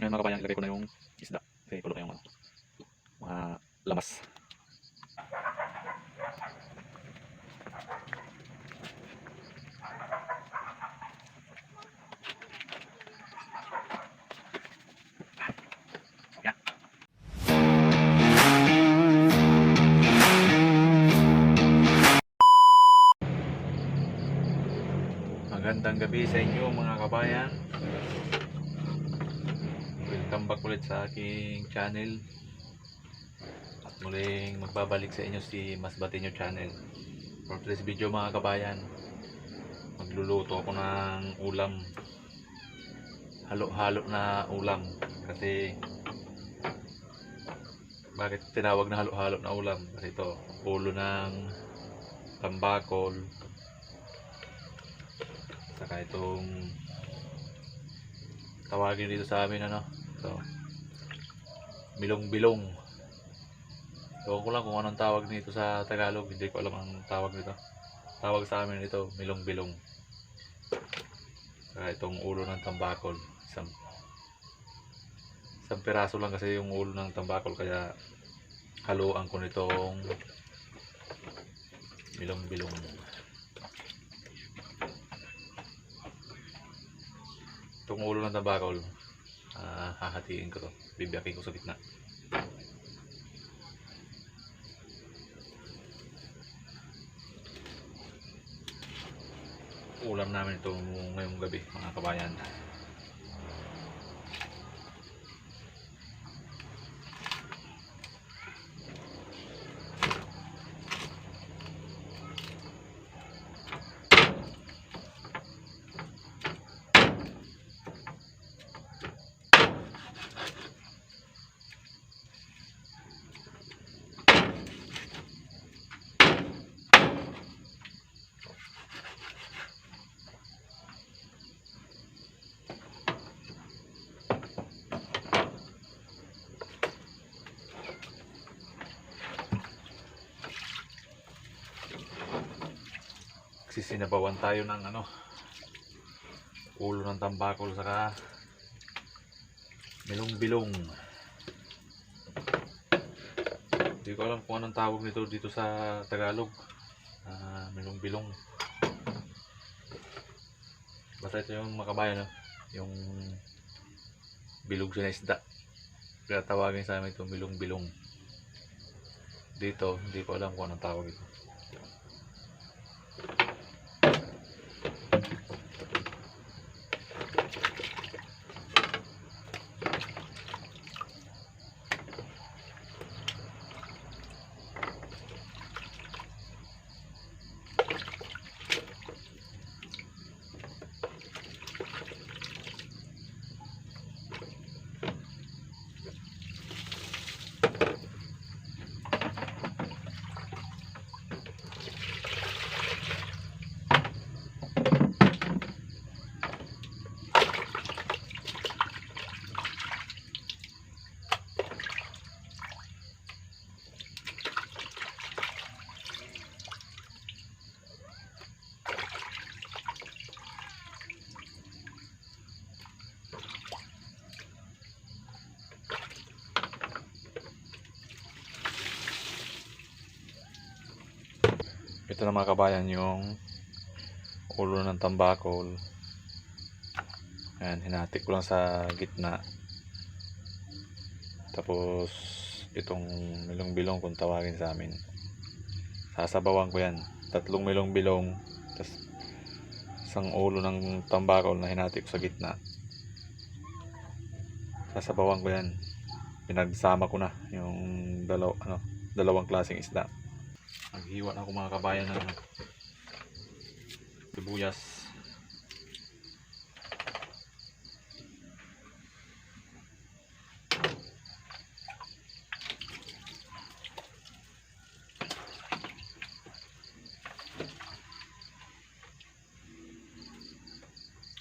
Ngayon mga kabayan, ilagay ko na yung isda. Kasi tulo na yung mga lamas. Yan. Magandang gabi sa inyo mga kabayan. Welcome back ulit sa aking channel. At muling magbabalik sa inyo si Mas Batinyo Channel. For today's video mga kabayan, magluluto ako ng ulam. Halo-halo na ulam. Kasi bakit tinawag na halo-halo na ulam? Kasi ito, ulo ng tambakol, saka itong tawagin dito sa amin so, bilong-bilong. Ewan ko lang kung anong tawag nito sa Tagalog, hindi ko alam ang tawag nito. Tawag sa amin ito, bilong-bilong. Saka itong ulo ng tambakol, isang piraso lang kasi yung ulo ng tambakol, kaya haluan ko nitong bilong-bilong. Itong ulo ng tambakol, hahatiin ko to, bibiyakin ko sa gitna. Ulam namin ito ngayong gabi mga kabayan. Sisinabawan tayo ng ulo ng tambakol saka bilong-bilong. Hindi ko alam kung anong tawag nito dito sa Tagalog. Bilong-bilong. Basta ito yung makabayan, yung bilog siya na isda. Kaya tawagin sa amin ito bilong-bilong. Dito, hindi ko alam kung anong tawag ito. Ito na mga kabayan yung ulo ng tambakol. Ayan, hinatik ko lang sa gitna. Tapos itong bilong-bilong kung tawagin sa amin, sasabawan ko yan. 3 bilong-bilong, tapos isang ulo ng tambakol na hinatik ko sa gitna. Sasabawan ko yan. Pinagsama ko na yung dalawang klaseng isda. Naghiwa na ako mga kabayan ng sibuyas.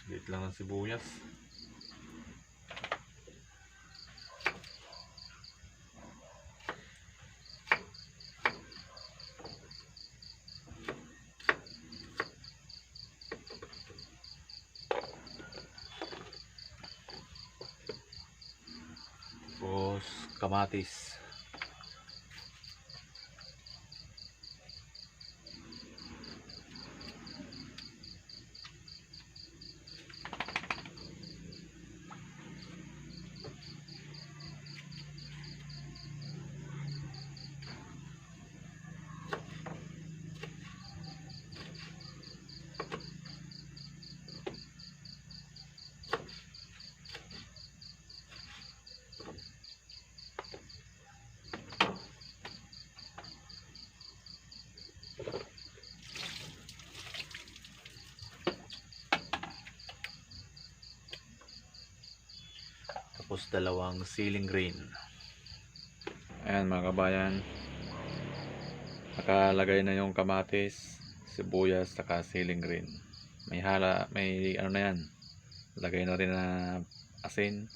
Liit lang ng sibuyas. kamatis. Tapos dalawang ceiling green. Ayan mga kabayan, nakalagay na yung kamatis, sibuyas, saka ceiling green. May ano na yan, lagay na rin na asin.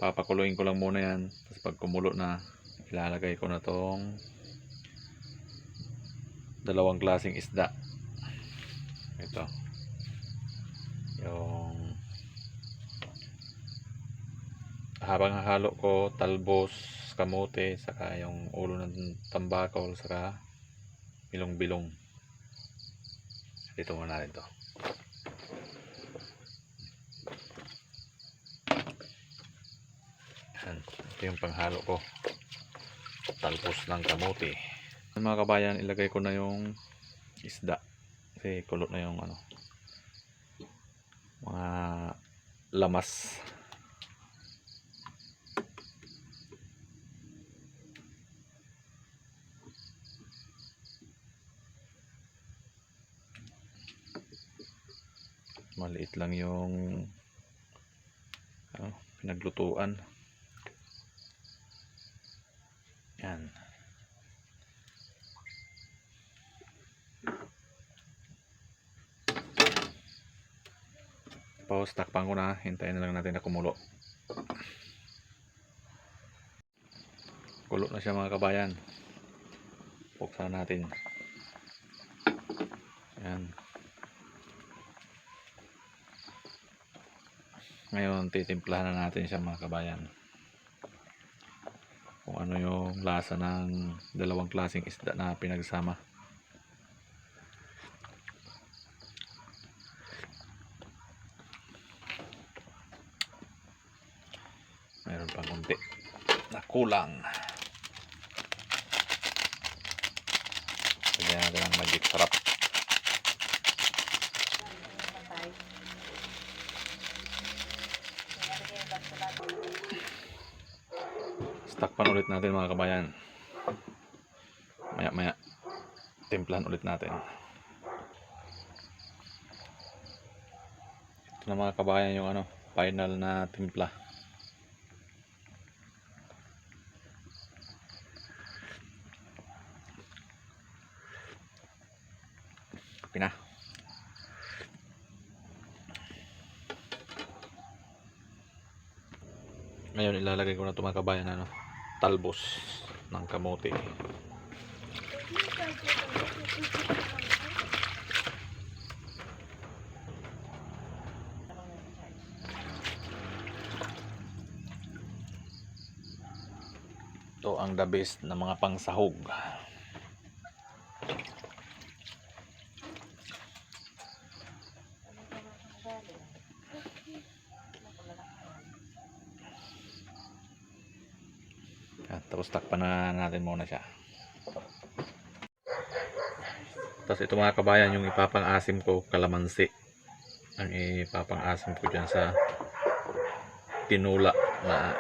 Papakuluin ko lang muna yan, tapos pag kumulo na, ilalagay ko na tong dalawang klaseng isda. Ito yung habang halo ko, talbos, kamote, saka yung ulo ng tambakol, saka bilong-bilong. Dito muna natin to. Ito yung panghalo ko, talbos ng kamote. Mga kabayan, ilagay ko na yung isda kasi kulot na yung ano, mga lamas. Maliit lang yung pinaglutuan. Yan. Tapos takpan ko na, hintayin na lang natin na kumulo. Kulo na siya mga kabayan. Buksan natin. Yan. Ngayon titimplahan na natin siya mga kabayan, kung ano yung lasa ng dalawang klaseng isda na pinagsama. Mayroon pang konti na kulang. Lagyan natin ang magic sarap. Takpan ulit natin mga kabayan. Maya maya timplahan ulit natin. Ito na mga kabayan yung ano, final na timpla. Okay na. Ngayon ilalagay ko na ito mga kabayan, ano, talbos ng kamote. Ito ang the best na mga pangsahog. Tapos takpan na natin muna siya. Tapos ito mga kabayan, yung ipapang-asim ko, kalamansi. Ang ipapang-asim ko dyan sa tinula na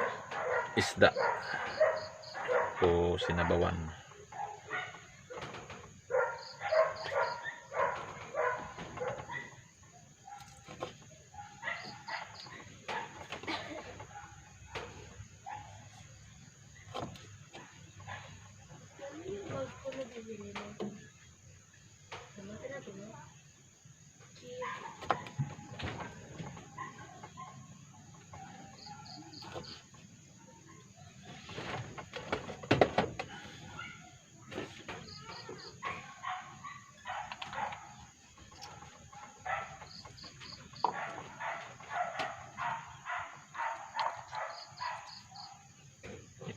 isda o sinabawan.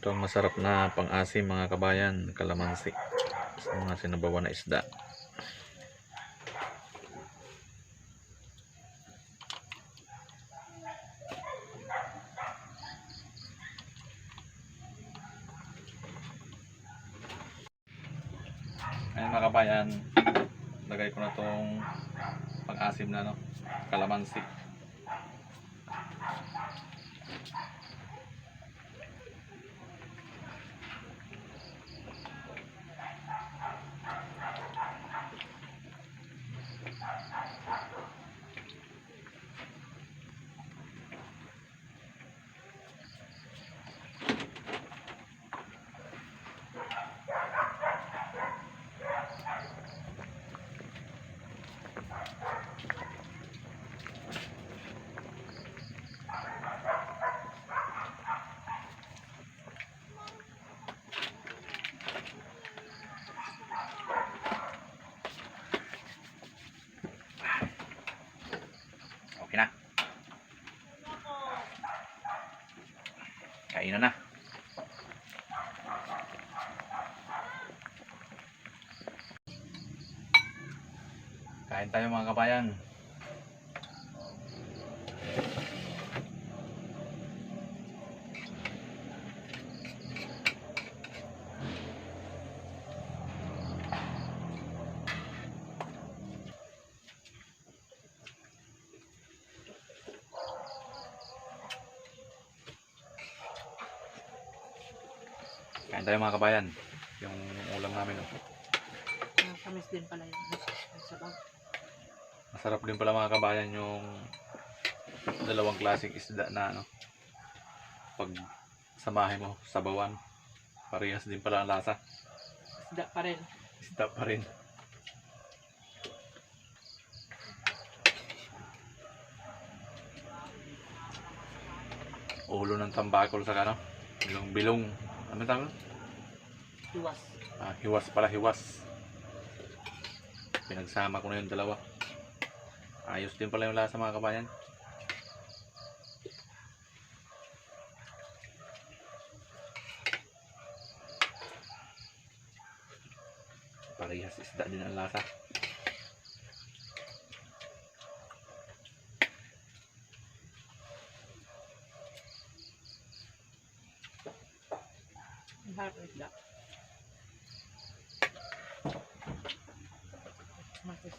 Ito ang masarap na pang-asim mga kabayan, kalamansi sa mga sinabawan na isda. Ayan mga kabayan, lagay ko na tong pang-asim na kalamansi. Okay na. Kainan na. Kain tayo mga kabayan. Kain tayo mga kabayan. Yung ulam namin. Kamis din pala yun. Sabaw. Masarap din pala mga kabayan yung dalawang klaseng isda na pag samahin mo sabawan, parehas din pala ang lasa. Isda pa rin. Isda pa rin. Ulo ng tambakol sa bilong. Ano tawag? Hiwas. Hiwas pala, hiwas. Pinagsama ko na yung dalawa. Ayos din pala yung lasa mga kabayan. Parehas isda din ang lasa. Ang harap ng isda. Matis.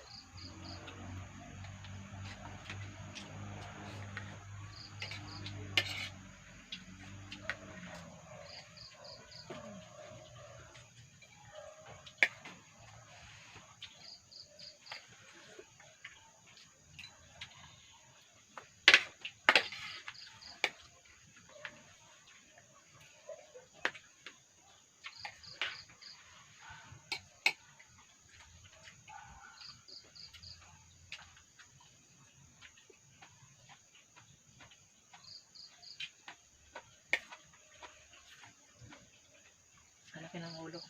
Malaki ng ulo.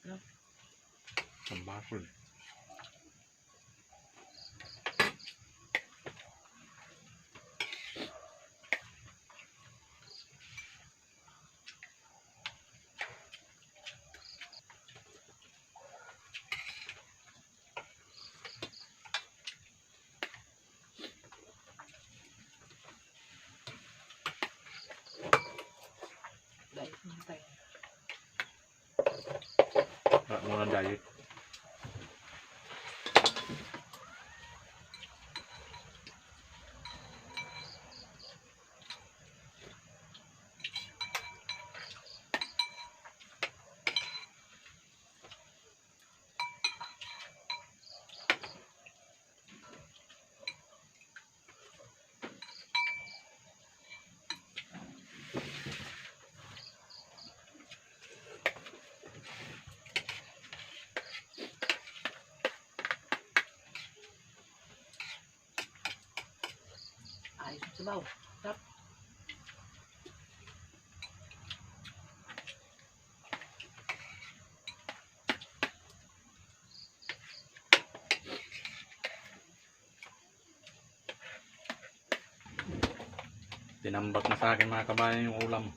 Ano? Tambakol. Diet naman tayo. Wala mo ng diet. Ayos yung sabaw. Sarap. Tinambak na sa akin mga kabayan yung ulam.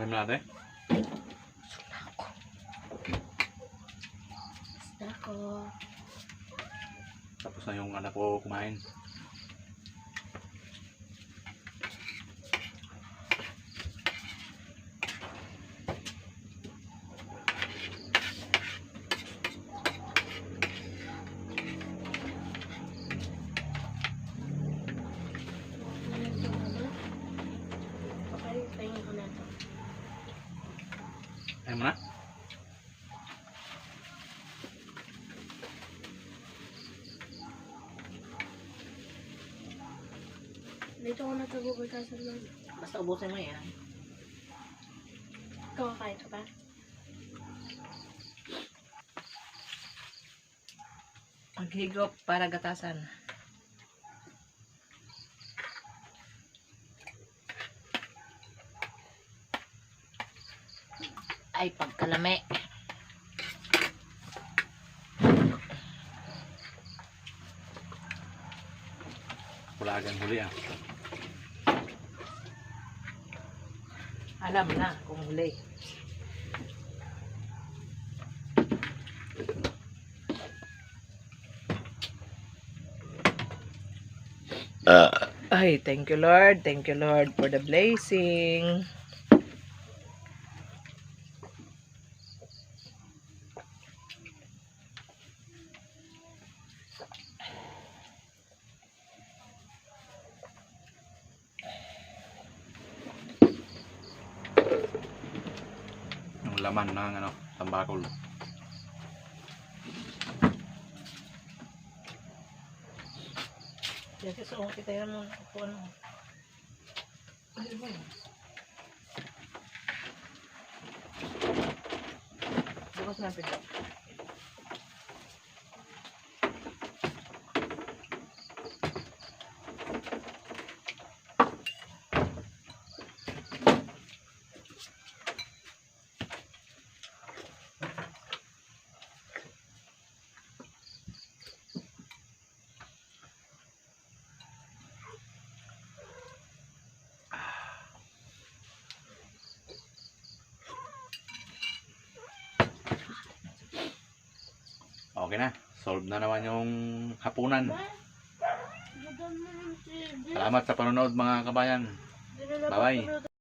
Pahin mo natin. Basta ko. Tapos na yung anak ko kumain. Papayin ko na ito. Ayaw mo na? Dito ko na ito bubutasan lang. Basta ubusin mo yan. Ikaw kakain ka pa? Maghigop para gatasan. Ay, pagkalame. Pulagan huli ah. Alam na kung huli. Ay, thank you Lord. Thank you Lord for the blessing. Yung laman ng ano, tambakol. Kasi sa kita yan mo kung ano. Ano ba yun? Bukas na pinto. Okay na. Solve na naman yung hapunan. Salamat sa panonood mga kabayan. Bye-bye.